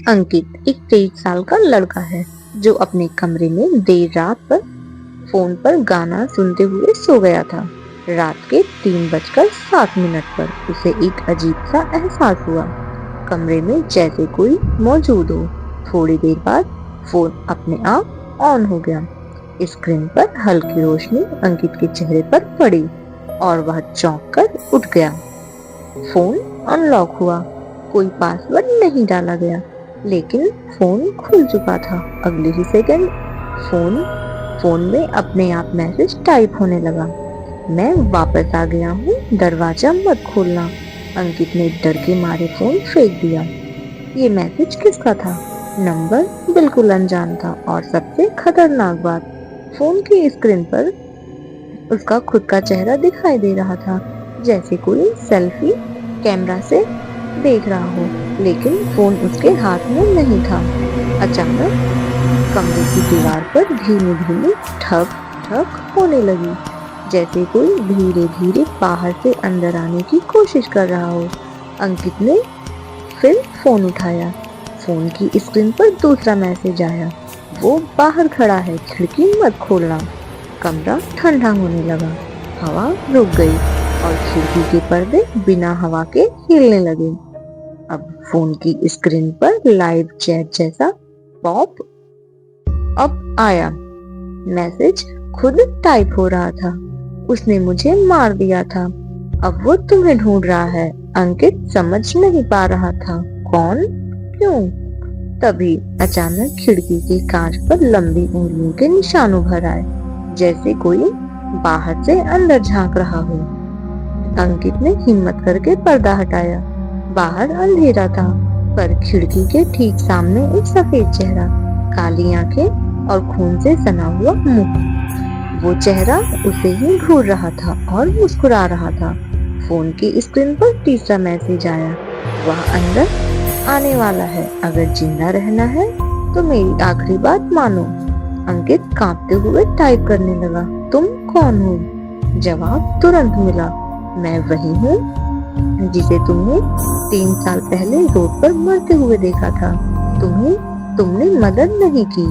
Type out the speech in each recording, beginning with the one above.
अंकित एक 23 साल का लड़का है जो अपने कमरे में देर रात पर फोन पर गाना सुनते हुए सो गया था। रात के 3:07 पर उसे एक अजीब सा एहसास हुआ। कमरे में जैसे कोई मौजूद हो। थोड़ी देर बाद फोन अपने आप ऑन हो गया। स्क्रीन पर हल्की रोशनी अंकित के चेहरे पर पड़ी और वह चौंक कर उठ गया। फोन अनलॉक हुआ। कोई पासवर्ड नहीं डाला गया, लेकिन फोन खुल चुका था। अगले ही सेकंड फोन फोन में अपने आप मैसेज टाइप होने लगा। मैं वापस आ गया हूँ, दरवाजा मत खोलना। अंकित ने डर के मारे फोन फेंक दिया। ये मैसेज किसका था? नंबर बिल्कुल अनजान था और सबसे खतरनाक बात, फोन की स्क्रीन पर उसका खुद का चेहरा दिखाई दे रहा था, जैसे कोई सेल्फी कैमरा से देख रहा हो, लेकिन फोन उसके हाथ में नहीं था। अचानक कमरे की दीवार पर धीमी धीमी ठक ठक होने लगी, जैसे कोई धीरे धीरे बाहर से अंदर आने की कोशिश कर रहा हो। अंकित ने फिर फोन उठाया। फोन की स्क्रीन पर दूसरा मैसेज आया, वो बाहर खड़ा है, खिड़की मत खोलना। कमरा ठंडा होने लगा, हवा रुक गई और खिड़की के पर्दे बिना हवा के हिलने लगे। अब फोन की स्क्रीन पर लाइव चैट जैसा पॉप अप आया। मैसेज खुद टाइप हो रहा था। उसने मुझे मार दिया था, अब वो तुम्हें ढूंढ रहा है। अंकित समझ नहीं पा रहा था कौन, क्यों। तभी अचानक खिड़की के कांच पर लंबी उंगलियों के निशान उभर आए, जैसे कोई बाहर से अंदर झांक रहा हो। अंकित ने हिम्मत करके पर्दा हटाया। बाहर अंधेरा था, पर खिड़की के ठीक सामने एक सफेद चेहरा, काली आंखें और खून से सना हुआ मुंह। वो चेहरा उसे ही घूर रहा था और मुस्कुरा रहा था। फोन की स्क्रीन पर तीसरा मैसेज आया, वह अंदर आने वाला है, अगर जिंदा रहना है तो मेरी आखिरी बात मानो। अंकित कांपते हुए टाइप करने लगा, तुम कौन हो? जवाब तुरंत मिला, मैं वही हूँ जिसे तुमने 3 साल पहले रोड पर मरते हुए देखा था। तुमने मदद नहीं की,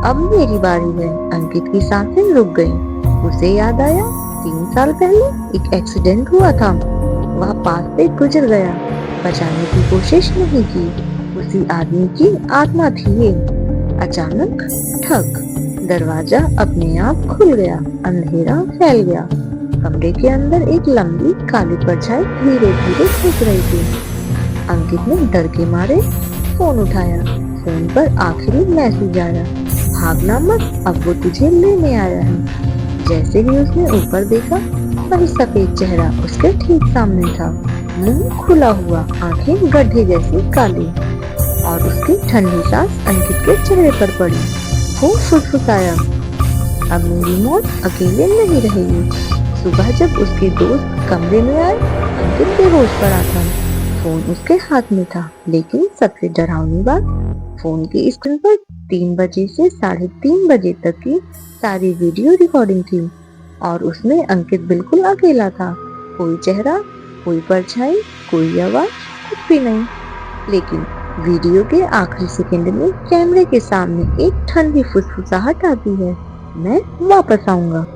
अब मेरी बारी है। अंकित की सांसें रुक गईं। उसे याद आया, 3 साल पहले एक एक्सीडेंट हुआ था, वह पास से गुजर गया, बचाने की कोशिश नहीं की। उसी आदमी की आत्मा थी ये। अचानक ठक, दरवाजा अपने आप खुल गया, अंधेरा फैल गया। कमरे के अंदर एक लंबी काली परछाई धीरे धीरे घुस रही थी। अंकित ने डर के मारे फोन उठाया। फोन पर आखिरी मैसेज आया, भागना मत, अब वो तुझे लेने आया है। जैसे ही उसने ऊपर देखा, वही सफेद चेहरा उसके ठीक सामने था, मुंह खुला हुआ, आंखें गड्ढे जैसी काली, और उसकी ठंडी सांस अंकित के चेहरे पर पड़ी। वो फुसफुसाया, अब मेरी मौत अकेले नहीं रहेगी। सुबह जब उसके दोस्त कमरे में आए, अंकित बेहोश पड़ा था। फोन उसके हाथ में था, लेकिन सबसे डरावनी बात, फोन की स्क्रीन पर 3 बजे से 3:30 बजे तक की सारी वीडियो रिकॉर्डिंग थी, और उसमें अंकित बिल्कुल अकेला था। कोई चेहरा, कोई परछाई, कोई आवाज, कुछ भी नहीं। लेकिन वीडियो के आखिरी सेकंड में कैमरे के सामने एक ठंडी फुसफुसाहट आती है, मैं वापस आऊंगा।